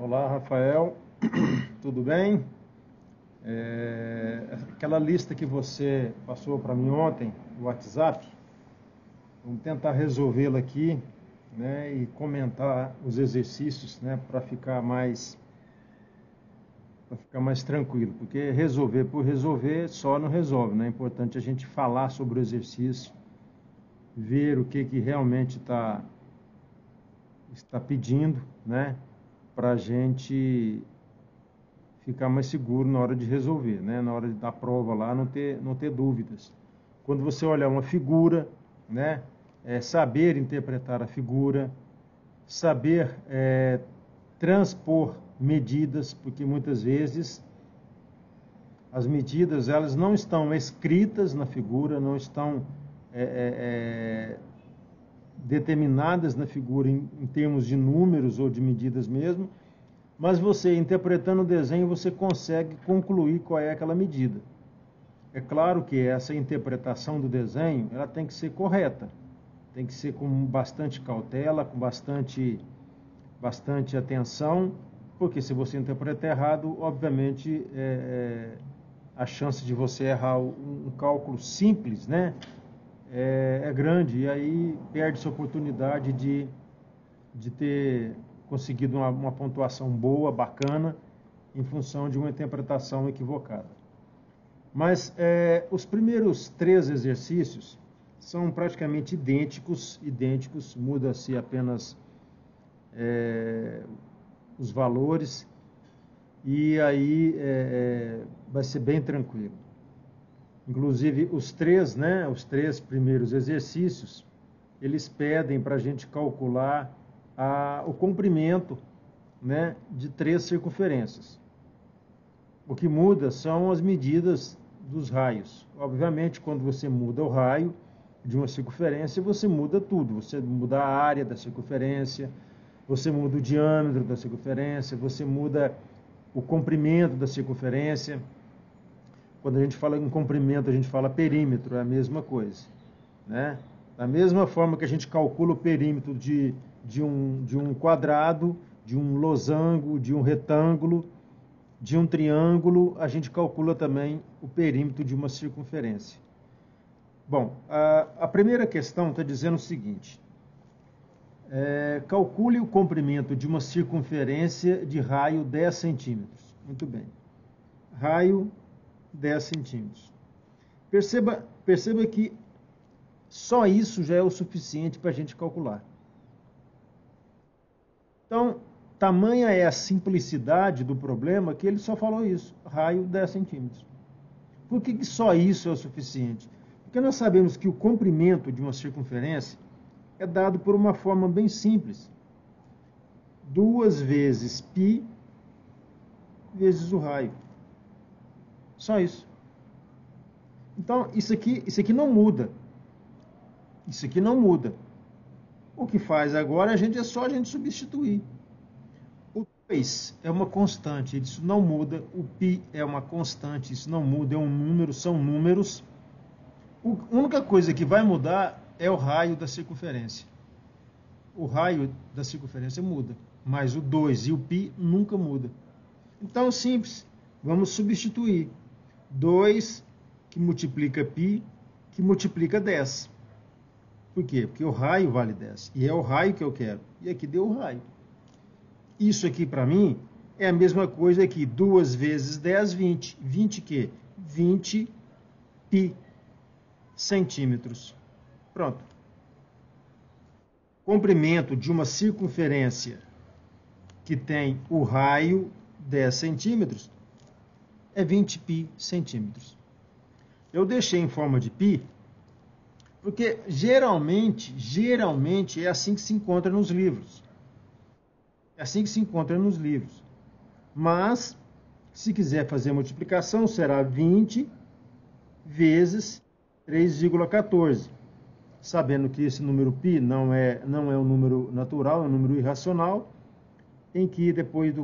Olá, Rafael, tudo bem? Aquela lista que você passou para mim ontem, no WhatsApp, vamos tentar resolvê-la aqui, né, e comentar os exercícios, né, para ficar mais tranquilo, porque resolver por resolver só não resolve, né? É importante a gente falar sobre o exercício, ver o que realmente está pedindo, né, para a gente ficar mais seguro na hora de resolver, né? Na hora da prova lá, não ter dúvidas. Quando você olhar uma figura, né? Saber interpretar a figura, saber transpor medidas, porque muitas vezes as medidas elas não estão escritas na figura, não estão determinadas na figura em termos de números ou de medidas mesmo, mas você, interpretando o desenho, você consegue concluir qual é aquela medida. É claro que essa interpretação do desenho, ela tem que ser correta, tem que ser com bastante cautela, com bastante atenção, porque se você interpretar errado, obviamente, a chance de você errar um cálculo simples, né, é grande, e aí perde-se a oportunidade de ter conseguido uma pontuação boa, bacana, em função de uma interpretação equivocada. Mas os primeiros 3 exercícios são praticamente idênticos, muda-se apenas os valores, e aí vai ser bem tranquilo. Inclusive os 3, né, os 3 primeiros exercícios, eles pedem para a gente calcular o comprimento, né, de 3 circunferências. O que muda são as medidas dos raios. Obviamente, quando você muda o raio de uma circunferência, você muda tudo. Você muda a área da circunferência, você muda o diâmetro da circunferência, você muda o comprimento da circunferência. Quando a gente fala em comprimento, a gente fala perímetro, é a mesma coisa, né? Da mesma forma que a gente calcula o perímetro de um quadrado, de um losango, de um retângulo, de um triângulo, a gente calcula também o perímetro de uma circunferência. Bom, a primeira questão está dizendo o seguinte: calcule o comprimento de uma circunferência de raio 10 centímetros. Muito bem. Raio 10 centímetros. Perceba que só isso já é o suficiente para a gente calcular. Então, tamanha é a simplicidade do problema que ele só falou isso, raio 10 centímetros. Por que só isso é o suficiente? Porque nós sabemos que o comprimento de uma circunferência é dado por uma forma bem simples. 2 vezes π vezes o raio. Só isso. Então, isso aqui não muda. Isso aqui não muda. O que faz agora é só a gente substituir. O 2 é uma constante, isso não muda. O π é uma constante, isso não muda, é um número, são números. A única coisa que vai mudar é o raio da circunferência. O raio da circunferência muda, mas o 2 e o π nunca muda. Então, simples, vamos substituir. 2 que multiplica π, que multiplica 10. Por quê? Porque o raio vale 10. E é o raio que eu quero. E aqui deu o raio. Isso aqui, para mim, é a mesma coisa que 2 vezes 10, 20. 20 quê? 20 π centímetros. Pronto. Comprimento de uma circunferência que tem o raio 10 centímetros é 20 π centímetros. Eu deixei em forma de π porque geralmente é assim que se encontra nos livros. É assim que se encontra nos livros. Mas, se quiser fazer a multiplicação, será 20 vezes 3,14. Sabendo que esse número π não é um número natural, é um número irracional, em que depois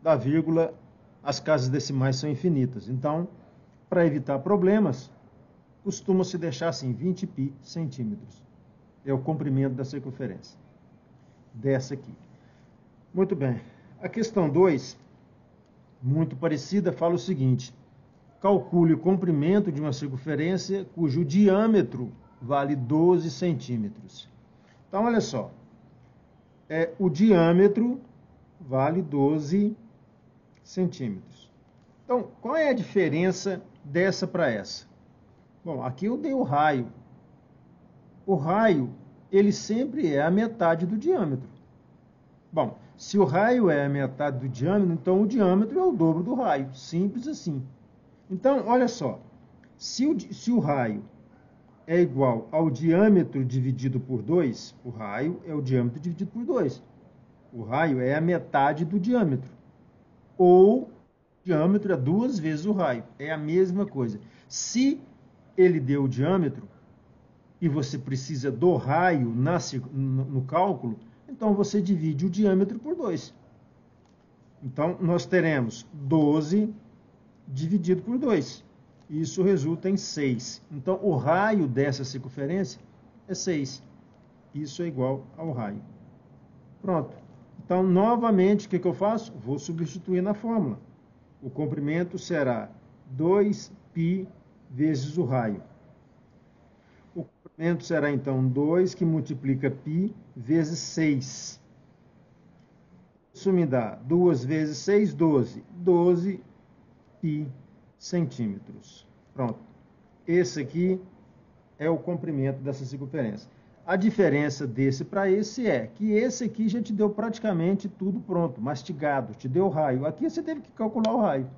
da vírgula as casas decimais são infinitas. Então, para evitar problemas, costuma-se deixar assim, 20 π centímetros. É o comprimento da circunferência. Dessa aqui. Muito bem. A questão 2, muito parecida, fala o seguinte: calcule o comprimento de uma circunferência cujo diâmetro vale 12 centímetros. Então, olha só, o diâmetro vale 12 centímetros. Então, qual é a diferença dessa para essa? Bom, aqui eu dei o raio. O raio, ele sempre é a metade do diâmetro. Bom, se o raio é a metade do diâmetro, então o diâmetro é o dobro do raio. Simples assim. Então, olha só. Se o raio é igual ao diâmetro dividido por 2, o raio é o diâmetro dividido por 2. O raio é a metade do diâmetro. Ou o diâmetro é 2 vezes o raio. É a mesma coisa. Se ele deu o diâmetro e você precisa do raio no cálculo, então você divide o diâmetro por 2. Então, nós teremos 12 dividido por 2. Isso resulta em 6. Então, o raio dessa circunferência é 6. Isso é igual ao raio. Pronto. Então, novamente, o que eu faço? Vou substituir na fórmula. O comprimento será 2π vezes o raio. O comprimento será, então, 2 que multiplica π vezes 6. Isso me dá 2 vezes 6, 12. 12π centímetros. Pronto. Esse aqui é o comprimento dessa circunferência. A diferença desse para esse é que esse aqui já te deu praticamente tudo pronto, mastigado, te deu o raio. Aqui você teve que calcular o raio.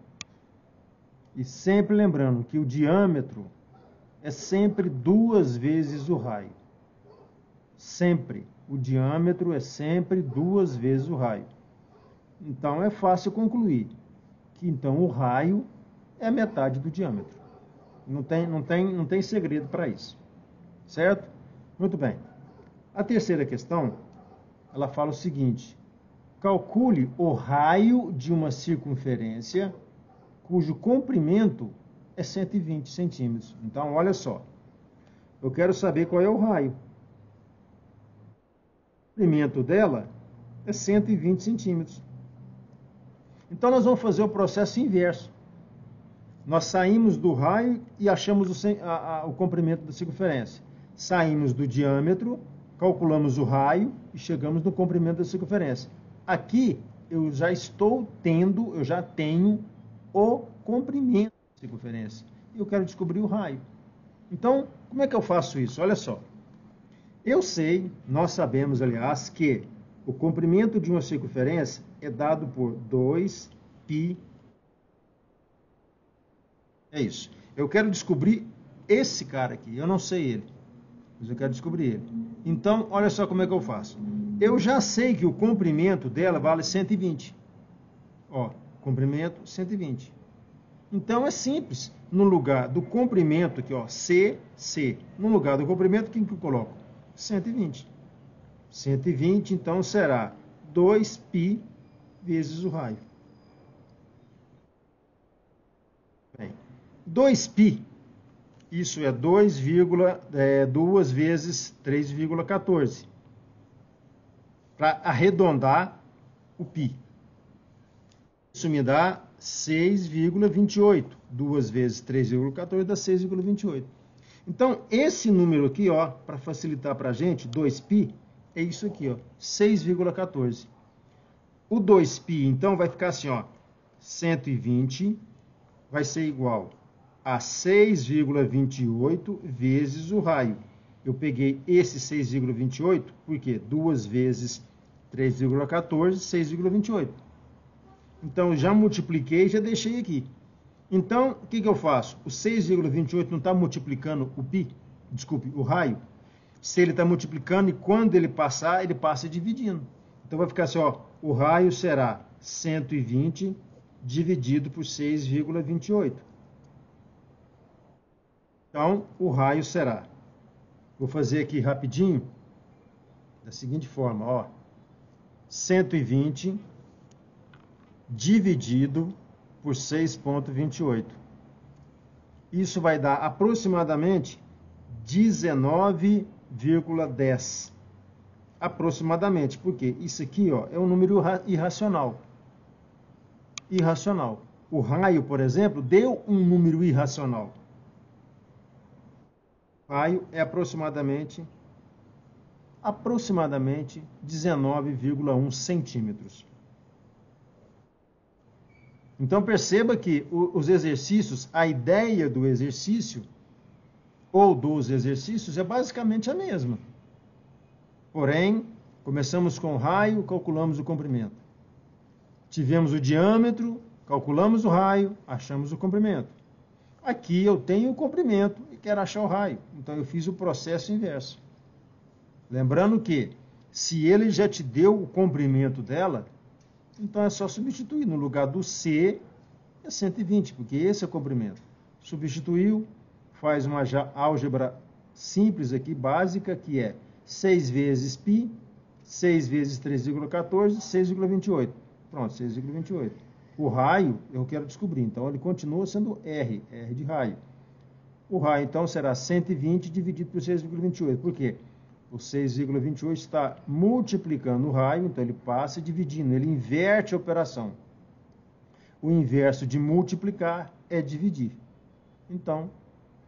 E sempre lembrando que o diâmetro é sempre 2 vezes o raio. Sempre. O diâmetro é sempre 2 vezes o raio. Então é fácil concluir que então o raio é metade do diâmetro. Não tem segredo para isso. Certo? Muito bem. A terceira questão, ela fala o seguinte: calcule o raio de uma circunferência cujo comprimento é 120 centímetros. Então, olha só. Eu quero saber qual é o raio. O comprimento dela é 120 centímetros. Então, nós vamos fazer o processo inverso. Nós saímos do raio e achamos o comprimento da circunferência. Saímos do diâmetro, calculamos o raio e chegamos no comprimento da circunferência. Aqui, eu já tenho o comprimento da circunferência. E eu quero descobrir o raio. Então, como é que eu faço isso? Olha só. Nós sabemos, aliás, que o comprimento de uma circunferência é dado por 2π. É isso. Eu quero descobrir esse cara aqui. Eu não sei ele, mas eu quero descobrir ele. Então, olha só como é que eu faço. Eu já sei que o comprimento dela vale 120. Ó, comprimento 120. Então, é simples. No lugar do comprimento aqui, ó, C. No lugar do comprimento, o que eu coloco? 120. 120, então, será 2π vezes o raio. Bem, 2π, isso é 2 vezes 3,14. Para arredondar o π. Isso me dá 6,28. 2 vezes 3,14 dá 6,28. Então, esse número aqui, ó, para facilitar para a gente, 2π, é isso aqui, ó, 6,14. O 2π, então, vai ficar assim, ó, 120 vai ser igual a 6,28 vezes o raio. Eu peguei esse 6,28, porque 2 vezes 3,14, 6,28. Então, já multipliquei e já deixei aqui. Então, o que eu faço? O 6,28 não está multiplicando o π? Desculpe, o raio. Se ele está multiplicando e quando ele passa dividindo. Então, vai ficar assim, ó, o raio será 120 dividido por 6,28. Então, o raio será, vou fazer aqui rapidinho, da seguinte forma, ó, 120 dividido por 6,28. Isso vai dar aproximadamente 19,10. Aproximadamente, porque isso aqui, ó, é um número irracional. irracional. O raio, por exemplo, deu um número irracional. O raio é aproximadamente 19,1 centímetros. Então perceba que os exercícios, a ideia do exercício ou dos exercícios é basicamente a mesma. Porém, começamos com o raio, calculamos o comprimento. Tivemos o diâmetro, calculamos o raio, achamos o comprimento. Aqui eu tenho o comprimento e quero achar o raio. Então eu fiz o processo inverso. Lembrando que, se ele já te deu o comprimento dela, então é só substituir. No lugar do C, é 120, porque esse é o comprimento. Substituiu, faz uma álgebra simples aqui, básica, que é 6 vezes π, 6 vezes 3,14, 6,28. Pronto, 6,28. O raio, eu quero descobrir, então ele continua sendo R de raio. O raio, então, será 120 dividido por 6,28. Por quê? O 6,28 está multiplicando o raio, então ele passa dividindo, ele inverte a operação. O inverso de multiplicar é dividir. Então,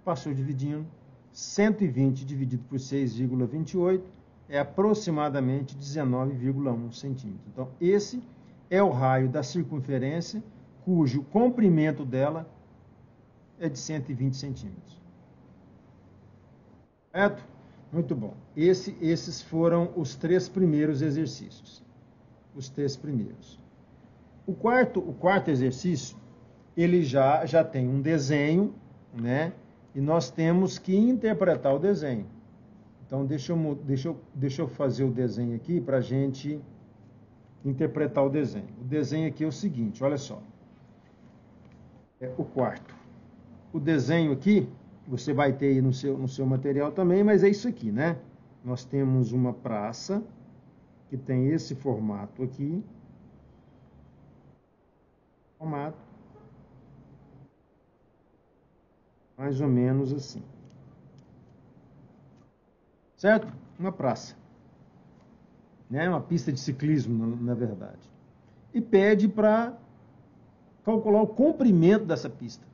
passou dividindo, 120 dividido por 6,28 é aproximadamente 19,1 centímetros. Então, esse é o raio da circunferência, cujo comprimento dela é de 120 centímetros. Certo? Muito bom. Esses foram os 3 primeiros exercícios. Os 3 primeiros. O quarto exercício, ele já tem um desenho, né? E nós temos que interpretar o desenho. Então, deixa eu fazer o desenho aqui para a gente interpretar o desenho. O desenho aqui é o seguinte, olha só. É o quarto. O desenho aqui, você vai ter aí no seu material também, mas é isso aqui, né? Nós temos uma praça que tem esse formato aqui. Formato. Mais ou menos assim. Certo? Uma praça. Né? Uma pista de ciclismo, na verdade. E pede para calcular o comprimento dessa pista.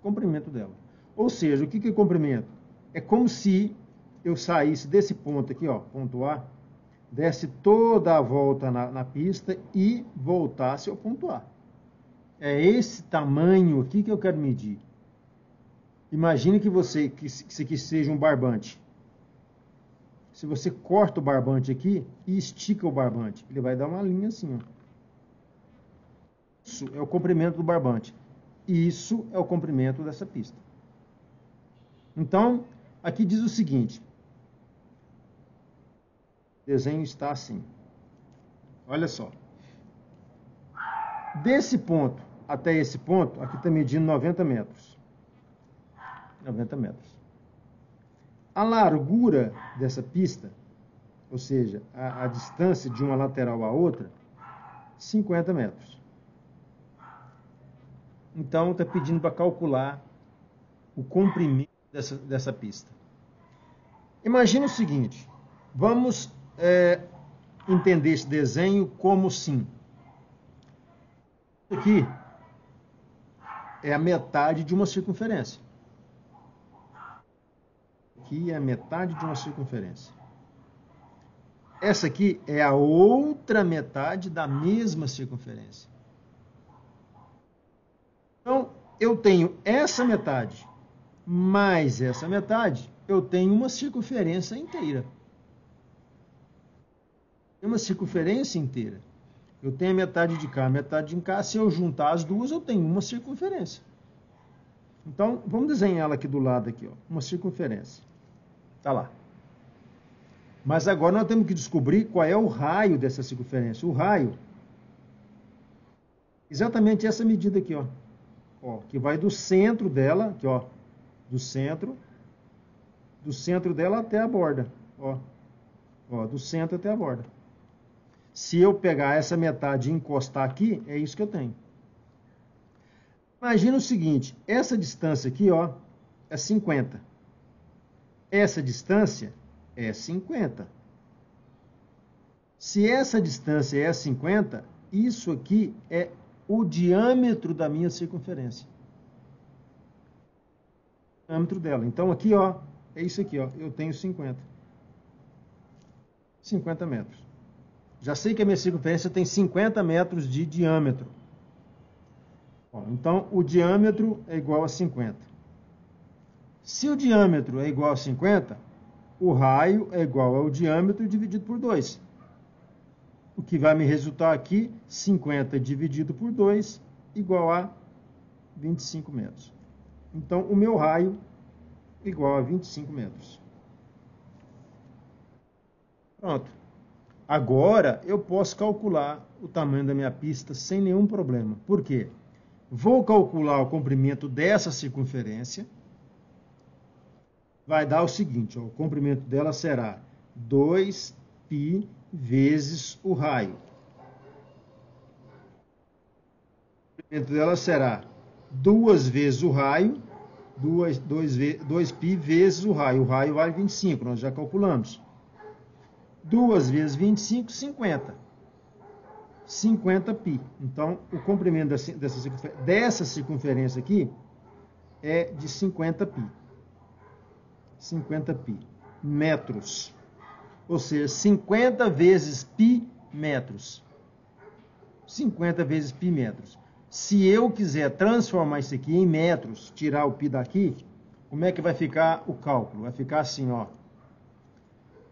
O comprimento dela. Ou seja, o que é comprimento? É como se eu saísse desse ponto aqui, ó, ponto A, desse toda a volta na pista e voltasse ao ponto A. É esse tamanho aqui que eu quero medir. Imagine que isso aqui seja um barbante. Se você corta o barbante aqui e estica o barbante, ele vai dar uma linha assim, ó. Isso é o comprimento do barbante. Isso é o comprimento dessa pista. Então, aqui diz o seguinte. O desenho está assim. Olha só. Desse ponto até esse ponto, aqui está medindo 90 metros. 90 metros. A largura dessa pista, ou seja, a distância de uma lateral à outra, 50 metros. Então, está pedindo para calcular o comprimento dessa pista. Imagina o seguinte, vamos entender esse desenho como sim. Isso aqui é a metade de uma circunferência. Aqui é a metade de uma circunferência. Essa aqui é a outra metade da mesma circunferência. Então, eu tenho essa metade mais essa metade, eu tenho uma circunferência inteira. Uma circunferência inteira. Eu tenho a metade de cá, a metade de cá. Se eu juntar as duas, eu tenho uma circunferência. Então, vamos desenhar ela aqui do lado, aqui, ó, uma circunferência. Tá lá. Mas agora nós temos que descobrir qual é o raio dessa circunferência. O raio, exatamente essa medida aqui, ó. Ó, que vai do centro dela, aqui, ó, do centro dela até a borda, ó. Ó, do centro até a borda. Se eu pegar essa metade e encostar aqui, é isso que eu tenho. Imagina o seguinte, essa distância aqui, ó, é 50. Essa distância é 50. Se essa distância é 50, isso aqui é o diâmetro da minha circunferência. O diâmetro dela. Então, aqui, ó, é isso aqui, ó. Eu tenho 50 metros. Já sei que a minha circunferência tem 50 metros de diâmetro. Bom, então, o diâmetro é igual a 50. Se o diâmetro é igual a 50, o raio é igual ao diâmetro dividido por 2. O que vai me resultar aqui, 50 dividido por 2, igual a 25 metros. Então, o meu raio é igual a 25 metros. Pronto. Agora, eu posso calcular o tamanho da minha pista sem nenhum problema. Por quê? Vou calcular o comprimento dessa circunferência. Vai dar o seguinte, ó, o comprimento dela será 2π vezes o raio. O comprimento dela será 2 vezes o raio, 2π vezes o raio. O raio vale 25, nós já calculamos. 2 vezes 25, 50. 50π. Então, o comprimento dessa circunferência aqui é de 50π. 50π metros. Ou seja, 50 vezes π metros. 50 vezes π metros. Se eu quiser transformar isso aqui em metros, tirar o π daqui, como é que vai ficar o cálculo? Vai ficar assim, ó.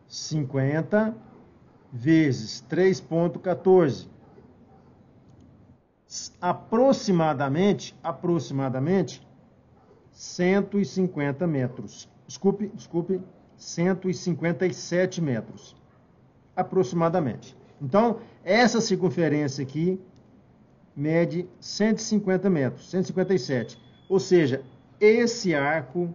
50 vezes 3,14. Aproximadamente 150 metros. Desculpe, 157 metros. Aproximadamente. Então, essa circunferência aqui mede 150 metros, 157. Ou seja, esse arco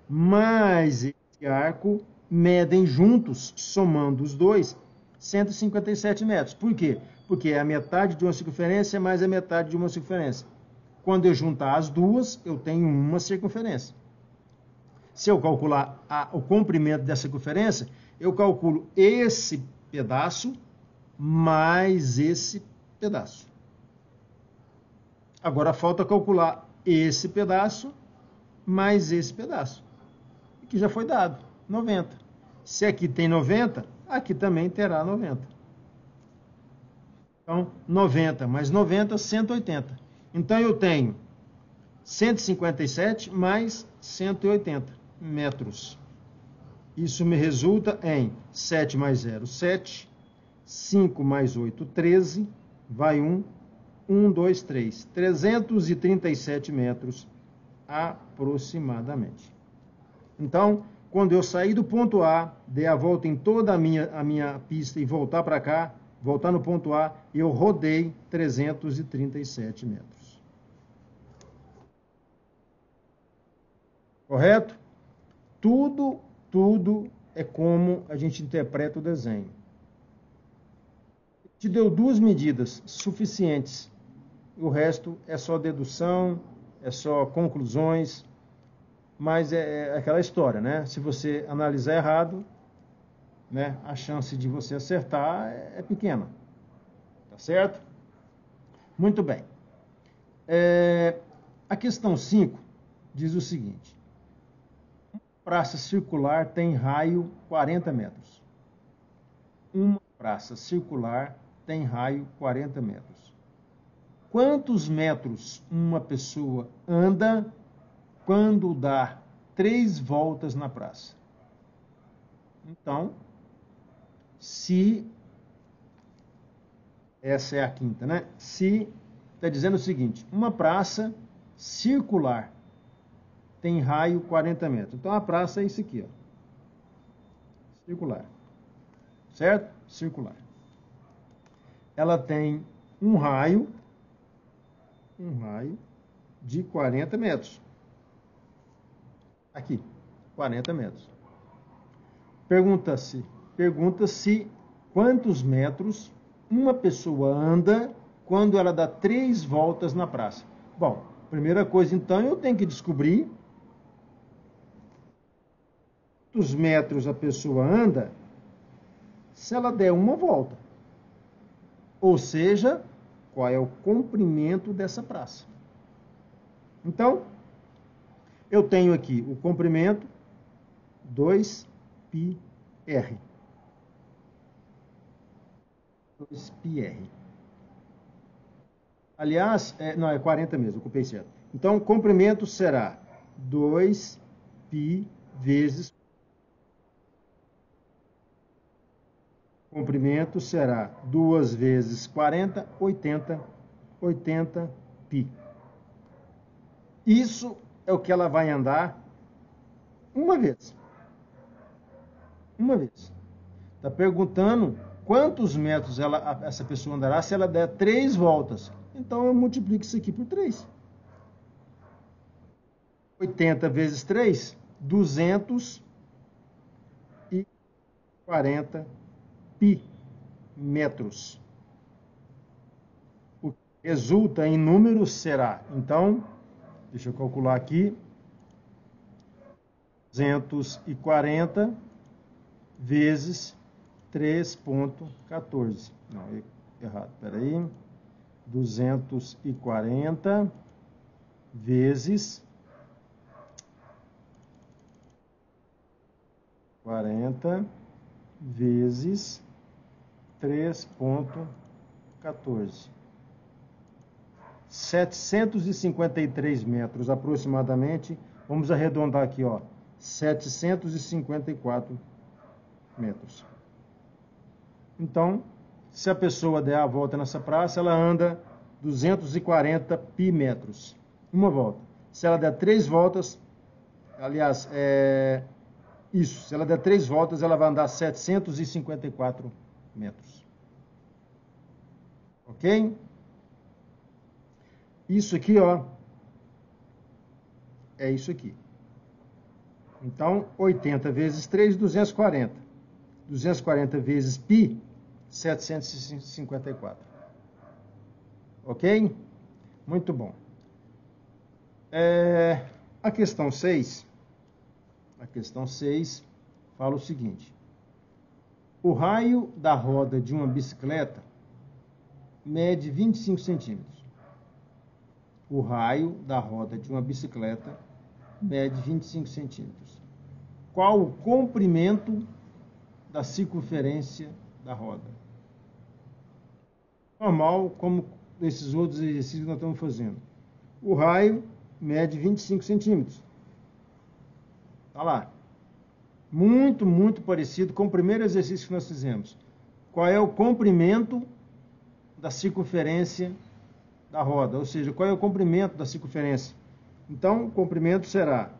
mais esse arco medem juntos, somando os dois, 157 metros. Por quê? Porque é a metade de uma circunferência mais a metade de uma circunferência. Quando eu juntar as duas, eu tenho uma circunferência. Se eu calcular o comprimento dessa circunferência, eu calculo esse pedaço mais esse pedaço. Agora falta calcular esse pedaço mais esse pedaço, que já foi dado, 90. Se aqui tem 90, aqui também terá 90. Então, 90 mais 90, 180. Então, eu tenho 157 mais 180 metros. Isso me resulta em 7 mais 0, 7. 5 mais 8, 13. Vai 1. 1, 2, 3. 337 metros aproximadamente. Então, quando eu sair do ponto A, der a volta em toda a minha pista e voltar para cá, voltar no ponto A, eu rodei 337 metros. Correto? Tudo é como a gente interpreta o desenho. Te deu duas medidas suficientes. O resto é só dedução, é só conclusões, mas é aquela história, né? Se você analisar errado, né, a chance de você acertar é pequena. Tá certo? Muito bem. A questão 5 diz o seguinte. Uma praça circular tem raio 40 metros. Uma praça circular tem raio 40 metros. Quantos metros uma pessoa anda quando dá 3 voltas na praça? Então, se essa é a quinta, né? Se está dizendo o seguinte, uma praça circular tem raio 40 metros. Então, a praça é isso aqui, ó. Circular. Certo? Circular. Ela tem um raio de 40 metros. Aqui, 40 metros. Pergunta-se quantos metros uma pessoa anda quando ela dá 3 voltas na praça. Bom, primeira coisa, então, eu tenho que descobrir quantos metros a pessoa anda se ela der uma volta. Ou seja, qual é o comprimento dessa praça. Então, eu tenho aqui o comprimento 2πr. 2πr. Aliás, não, é 40 mesmo, eu copiei certo. Então, o comprimento será 2π vezes... comprimento será 2 vezes 40, 80 π. Isso é o que ela vai andar uma vez. Uma vez. Está perguntando quantos metros essa pessoa andará se ela der 3 voltas. Então, eu multiplico isso aqui por 3. 80 vezes 3, 240 π metros. O que resulta em número será, então, deixa eu calcular aqui, 240 vezes 3,14. Não, errado, peraí. 240 vezes 40 vezes 3,14. 753 metros aproximadamente. Vamos arredondar aqui, ó. 754 metros. Então, se a pessoa der a volta nessa praça, ela anda 240 π metros. Uma volta. Se ela der 3 voltas, aliás, se ela der 3 voltas, ela vai andar 754 metros. Ok? Isso aqui, ó, é isso aqui. Então, 80 vezes 3, 240. 240 vezes π, 754. Ok? Muito bom. A questão 6 fala o seguinte. O raio da roda de uma bicicleta mede 25 centímetros. O raio da roda de uma bicicleta mede 25 centímetros. Qual o comprimento da circunferência da roda? Normal, como esses outros exercícios que nós estamos fazendo. O raio mede 25 centímetros. Está lá. Muito, muito parecido com o primeiro exercício que nós fizemos. Qual é o comprimento da circunferência da roda? Ou seja, qual é o comprimento da circunferência? Então, o comprimento será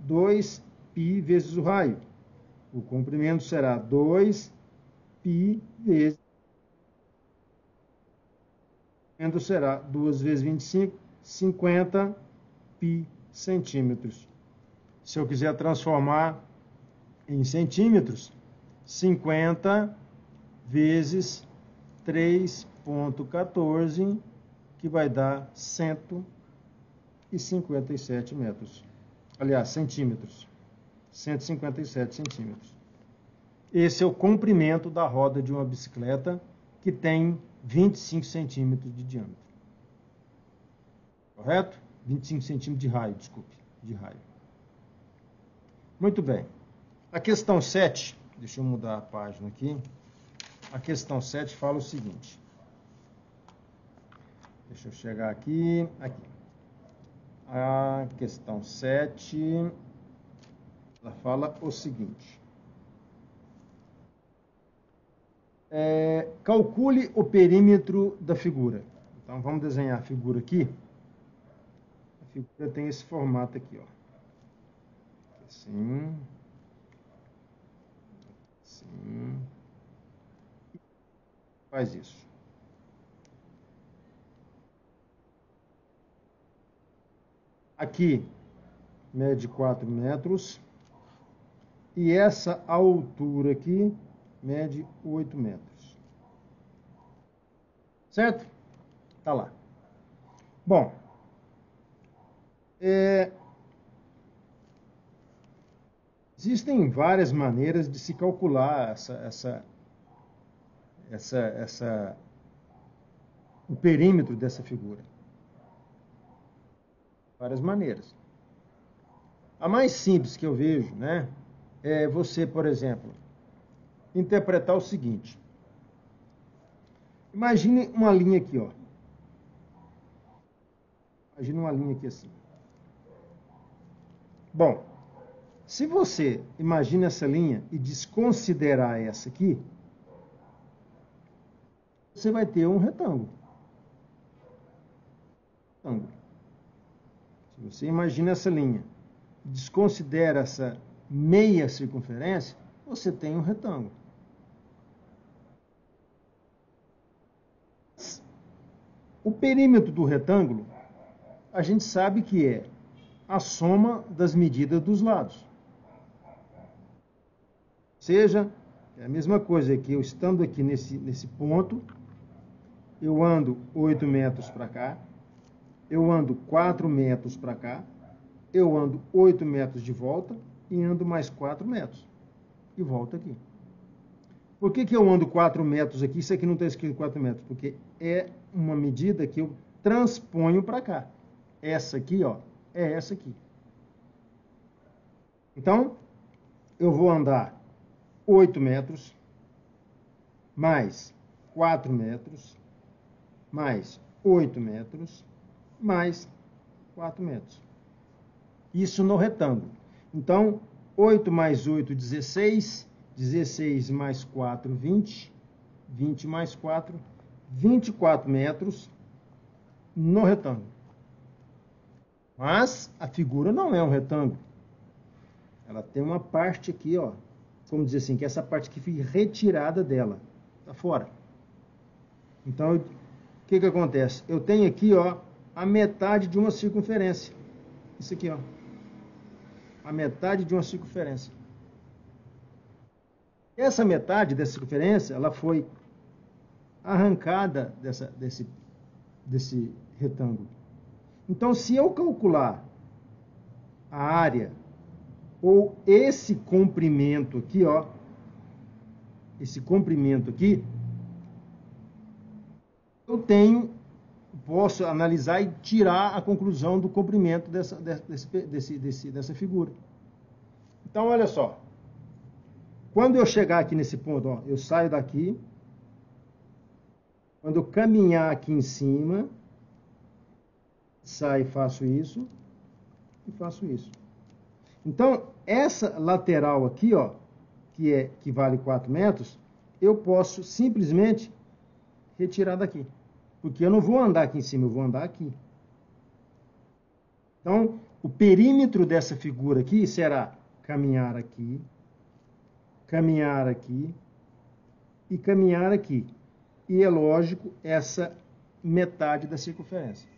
2π vezes o raio. O comprimento será 2π vezes... o comprimento será 2 vezes 25, 50 π centímetros. Se eu quiser transformar em centímetros, 50 vezes 3,14, que vai dar 157 metros. Aliás, centímetros. 157 centímetros. Esse é o comprimento da roda de uma bicicleta, que tem 25 centímetros de diâmetro. Correto? 25 centímetros de raio, desculpe, de raio. Muito bem. A questão 7, deixa eu mudar a página aqui. A questão 7 fala o seguinte. Deixa eu chegar aqui. A questão 7, ela fala o seguinte. Calcule o perímetro da figura. Então, vamos desenhar a figura aqui. A figura tem esse formato aqui, ó. Assim. Assim. Faz isso. Aqui, mede 4 metros. E essa altura aqui mede 8 metros. Certo? Tá lá. Bom, existem várias maneiras de se calcular o perímetro dessa figura? Várias maneiras. A mais simples que eu vejo, né, é você, por exemplo, interpretar o seguinte. Imagine uma linha aqui, ó. Imagine uma linha aqui assim. Bom, se você imagina essa linha e desconsiderar essa aqui, você vai ter um retângulo. Se você imagina essa linha e desconsidera essa meia circunferência, você tem um retângulo. O perímetro do retângulo, a gente sabe que é a soma das medidas dos lados. Ou seja, é a mesma coisa que eu estando aqui nesse ponto, eu ando 8 metros para cá, eu ando 4 metros para cá, eu ando 8 metros de volta e ando mais 4 metros. E volto aqui. Por que eu ando 4 metros aqui? Isso aqui não está escrito 4 metros, porque é uma medida que eu transponho para cá. Essa aqui, ó, é essa aqui. Então, eu vou andar 8 metros, mais 4 metros, mais 8 metros, mais 4 metros. Isso no retângulo. Então, 8 mais 8, 16. 16 mais 4, 20. 20 mais 4, 24 metros no retângulo. Mas a figura não é um retângulo. Ela tem uma parte aqui, ó. Vamos dizer assim, que essa parte aqui foi retirada dela. Está fora. Então, o que acontece? Eu tenho aqui, ó, a metade de uma circunferência. Isso aqui, ó. A metade de uma circunferência. Essa metade dessa circunferência, ela foi arrancada desse retângulo. Então, se eu calcular a área, ou esse comprimento aqui, ó, esse comprimento aqui, eu posso analisar e tirar a conclusão do comprimento dessa figura. Então, olha só. Quando eu chegar aqui nesse ponto, ó, eu saio daqui. Quando eu caminhar aqui em cima, saio e faço isso. E faço isso. Então, essa lateral aqui, ó, que vale 4 metros, eu posso simplesmente retirar daqui. Porque eu não vou andar aqui em cima, eu vou andar aqui. Então, o perímetro dessa figura aqui será caminhar aqui e caminhar aqui. E é lógico, essa metade da circunferência.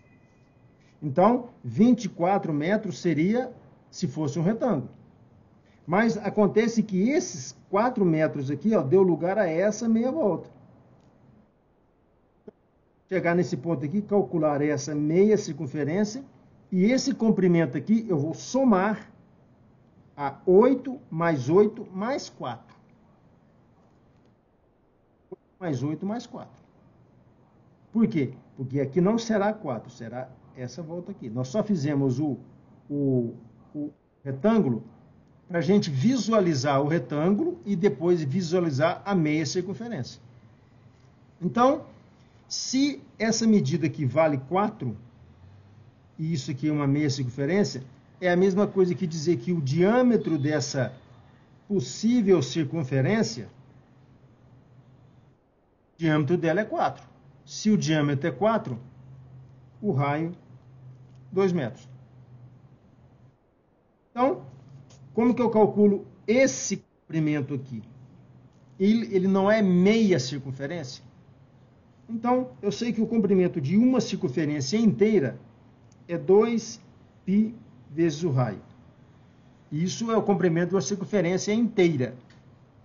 Então, 24 metros seria se fosse um retângulo. Mas acontece que esses 4 metros aqui, ó, deu lugar a essa meia volta. Chegar nesse ponto aqui, calcular essa meia circunferência, e esse comprimento aqui eu vou somar a 8 mais 8 mais 4. 8 mais 8 mais 4. Por quê? Porque aqui não será 4, será essa volta aqui. Nós só fizemos o retângulo para a gente visualizar o retângulo e depois visualizar a meia circunferência. Então, se essa medida aqui vale 4, e isso aqui é uma meia circunferência, é a mesma coisa que dizer que o diâmetro dessa possível circunferência, o diâmetro dela é 4. Se o diâmetro é 4, o raio 2 metros. Então, como que eu calculo esse comprimento aqui? Ele não é meia circunferência? Então, eu sei que o comprimento de uma circunferência inteira é 2π vezes o raio. Isso é o comprimento de uma circunferência inteira.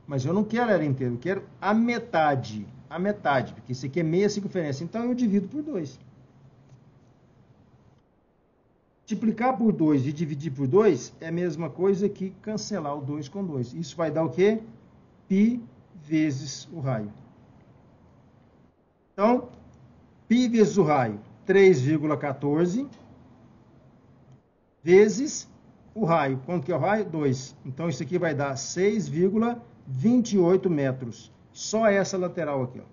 Mas eu não quero ela inteira, eu quero a metade. A metade, porque isso aqui é meia circunferência. Então, eu divido por 2. Multiplicar por 2 e dividir por 2 é a mesma coisa que cancelar o 2 com 2. Isso vai dar o quê? Π vezes o raio. Então, π vezes o raio, 3,14, vezes o raio. Quanto que é o raio? 2. Então, isso aqui vai dar 6,28 metros. Só essa lateral aqui, ó.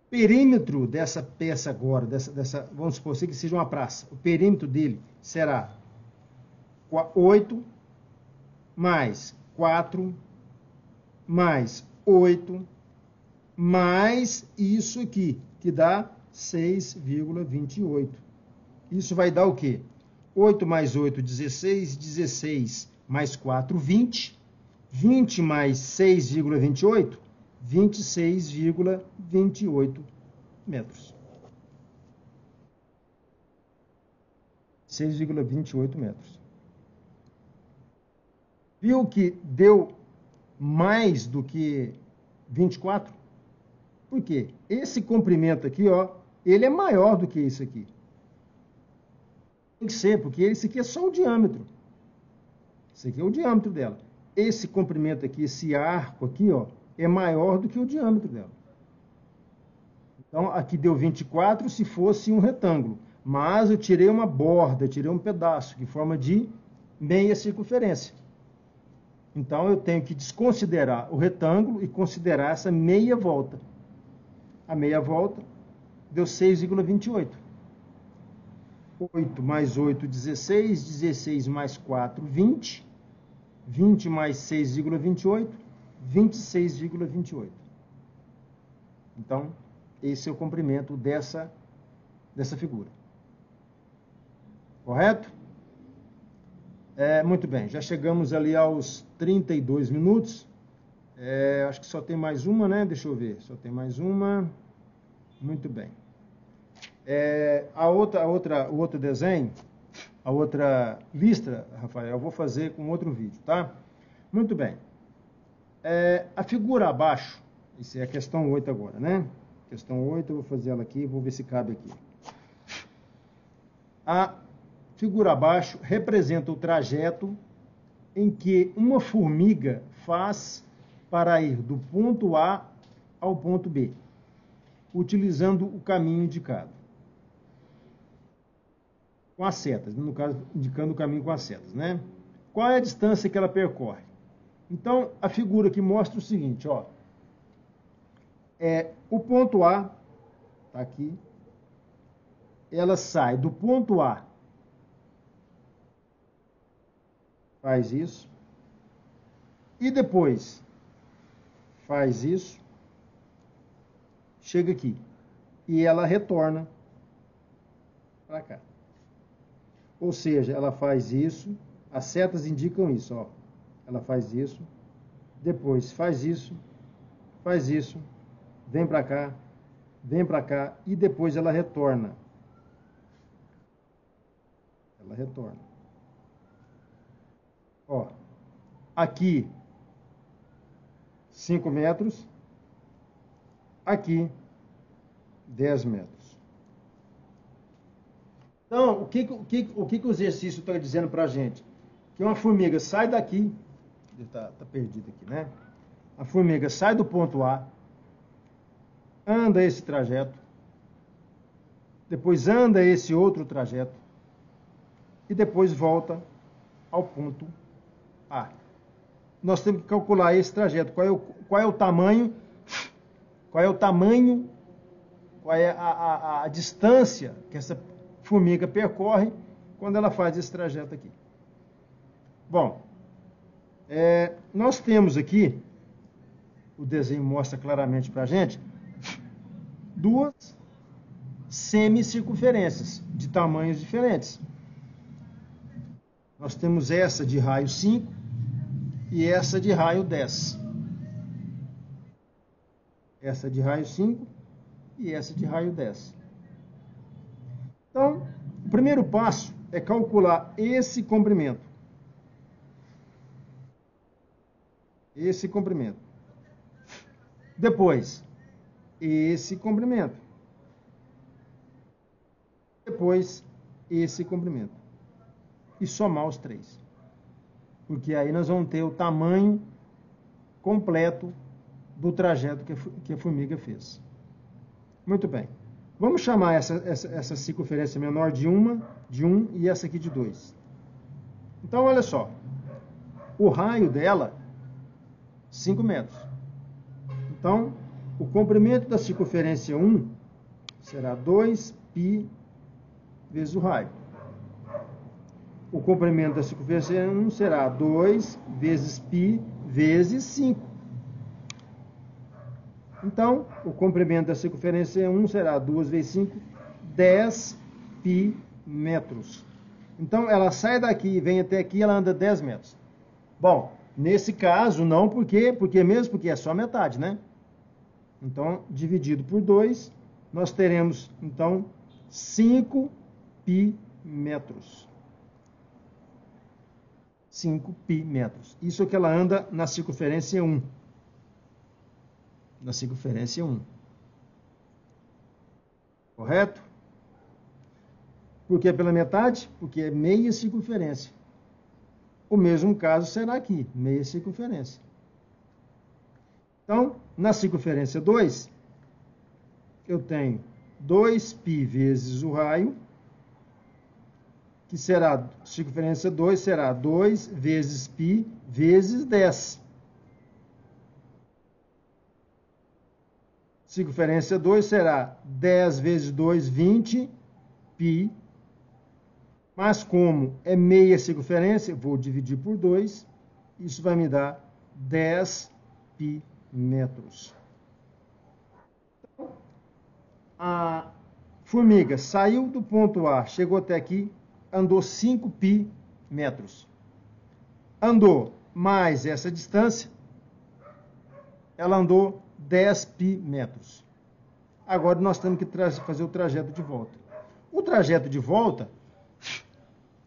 Perímetro dessa peça agora, vamos supor que seja uma praça. O perímetro dele será 8 mais 4 mais 8 mais isso aqui, que dá 6,28. Isso vai dar o quê? 8 mais 8, 16. 16 mais 4, 20. 20 mais 6,28, 26,28 metros. 6,28 metros. Viu que deu mais do que 24? Por quê? Esse comprimento aqui, ó, ele é maior do que esse aqui. Tem que ser, porque esse aqui é só o diâmetro. Esse aqui é o diâmetro dela. Esse comprimento aqui, esse arco aqui, ó, é maior do que o diâmetro dela. Então, aqui deu 24 se fosse um retângulo. Mas eu tirei uma borda, tirei um pedaço, em forma de meia circunferência. Então, eu tenho que desconsiderar o retângulo e considerar essa meia volta. A meia volta deu 6,28. 8 mais 8, 16. 16 mais 4, 20. 20 mais 6,28. 26,28. Então, esse é o comprimento dessa figura. Correto? Muito bem, já chegamos ali aos 32 minutos. Acho que só tem mais uma, né? Deixa eu ver, só tem mais uma. Muito bem. O outro desenho, a outra lista, Rafael, eu vou fazer com outro vídeo, tá? Muito bem. A figura abaixo, isso é a questão 8 agora, né? Questão 8, eu vou fazer ela aqui, vou ver se cabe aqui. A figura abaixo representa o trajeto em que uma formiga faz para ir do ponto A ao ponto B, utilizando o caminho indicado. Com as setas, no caso, indicando o caminho com as setas, né? Qual é a distância que ela percorre? Então, a figura aqui mostra o seguinte, ó. O ponto A, tá aqui, ela sai do ponto A, faz isso, e depois faz isso, chega aqui, e ela retorna para cá. Ou seja, ela faz isso, as setas indicam isso, ó. Ela faz isso, depois faz isso, vem para cá, e depois ela retorna. Ela retorna. Ó, aqui 5 metros, aqui 10 metros. Então, o que o exercício está dizendo para a gente? Que uma formiga sai daqui, está perdida aqui, né? A formiga sai do ponto A, anda esse trajeto, depois anda esse outro trajeto, e depois volta ao ponto A. Nós temos que calcular esse trajeto. Qual é o tamanho, qual é a distância que essa formiga percorre quando ela faz esse trajeto aqui. Bom, nós temos aqui, o desenho mostra claramente para a gente, duas semicircunferências de tamanhos diferentes. Nós temos essa de raio 5 e essa de raio 10. Essa de raio 5 e essa de raio 10. Então, o primeiro passo é calcular esse comprimento. Esse comprimento. Depois, esse comprimento. Depois, esse comprimento. E somar os três. Porque aí nós vamos ter o tamanho completo do trajeto que a formiga fez. Muito bem. Vamos chamar essa circunferência menor de 1 e essa aqui de 2. Então, olha só. O raio dela, 5 metros. Então, o comprimento da circunferência 1 será 2π vezes o raio. O comprimento da circunferência 1 será 2 vezes π vezes 5. Então, o comprimento da circunferência 1 será 2 vezes 5, 10π metros. Então, ela sai daqui e vem até aqui, ela anda 10 metros. Bom, nesse caso, não, porque é só metade, né? Então, dividido por 2, nós teremos, então, 5π metros. 5π metros. Isso é que ela anda na circunferência 1. Na circunferência 1. Correto? Por que pela metade? Porque é meia circunferência. O mesmo caso será aqui, meia circunferência. Então, na circunferência 2, eu tenho 2π vezes o raio, que será, circunferência 2 será 2 vezes π vezes 10. Circunferência 2 será 10 vezes 2, 20π. Mas como é meia circunferência, vou dividir por 2. Isso vai me dar 10π metros. A formiga saiu do ponto A, chegou até aqui, andou 5π metros. Andou mais essa distância, ela andou 10π metros. Agora nós temos que fazer o trajeto de volta. O trajeto de volta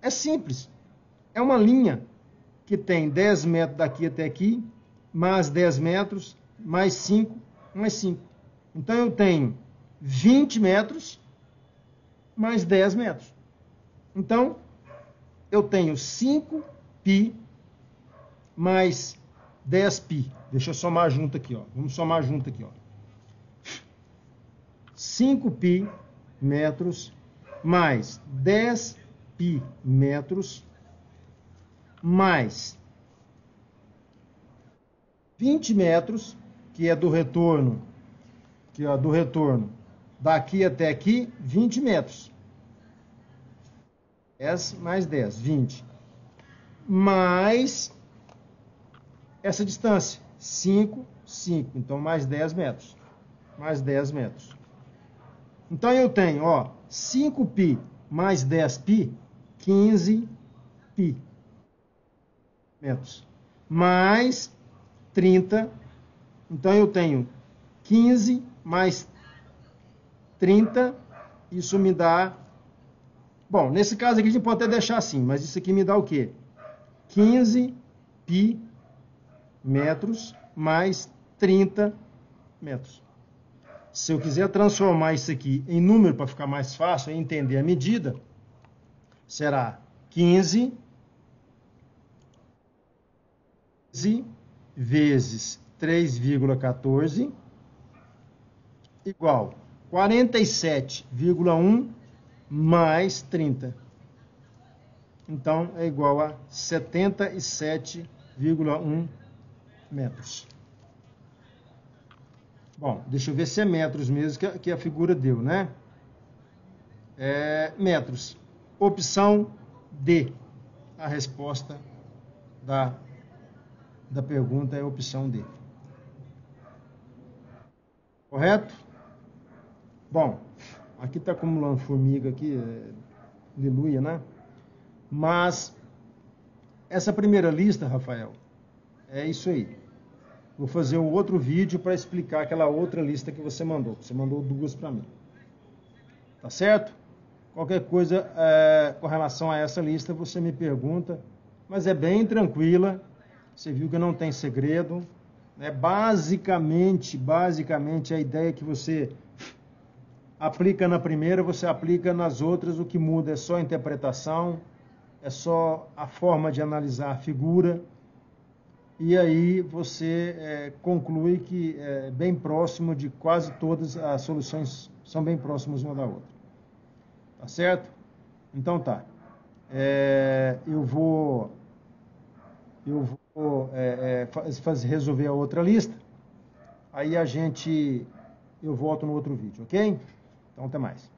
é simples. É uma linha que tem 10 metros daqui até aqui, mais 10 metros, mais 5, mais 5. Então eu tenho 20 metros, mais 10 metros. Então, eu tenho 5π mais 10π. Deixa eu somar junto aqui, ó. Vamos somar junto aqui, ó. 5π metros mais 10π metros mais 20 metros, que é do retorno, daqui até aqui, 20 metros. 10 mais 10, 20. Mais essa distância, 5, 5. Então, mais 10 metros. Mais 10 metros. Então, eu tenho, ó, 5π mais 10π, 15π metros. Mais 30. Então, eu tenho 15 mais 30. Isso me dá... Bom, nesse caso aqui a gente pode até deixar assim, mas isso aqui me dá o quê? 15π metros mais 30 metros. Se eu quiser transformar isso aqui em número para ficar mais fácil e entender a medida, será 15 vezes 3,14 igual 47,1 mais 30. Então, é igual a 77,1 metros. Bom, deixa eu ver se é metros mesmo que a figura deu, né? Metros. Opção D. A resposta da pergunta é a opção D. Correto? Bom, aqui está acumulando formiga aqui, aleluia, né? Mas essa primeira lista, Rafael, é isso aí. Vou fazer um outro vídeo para explicar aquela outra lista que você mandou. Você mandou 2 para mim. Tá certo? Qualquer coisa com relação a essa lista, você me pergunta. Mas é bem tranquila. Você viu que não tem segredo. Basicamente, a ideia é que você aplica na primeira, você aplica nas outras. O que muda é só a interpretação, é só a forma de analisar a figura. e aí você conclui que é bem próximo de quase todas as soluções, são bem próximas uma da outra. Tá certo? Então tá. Eu vou resolver a outra lista, aí eu volto no outro vídeo, ok? Então até mais.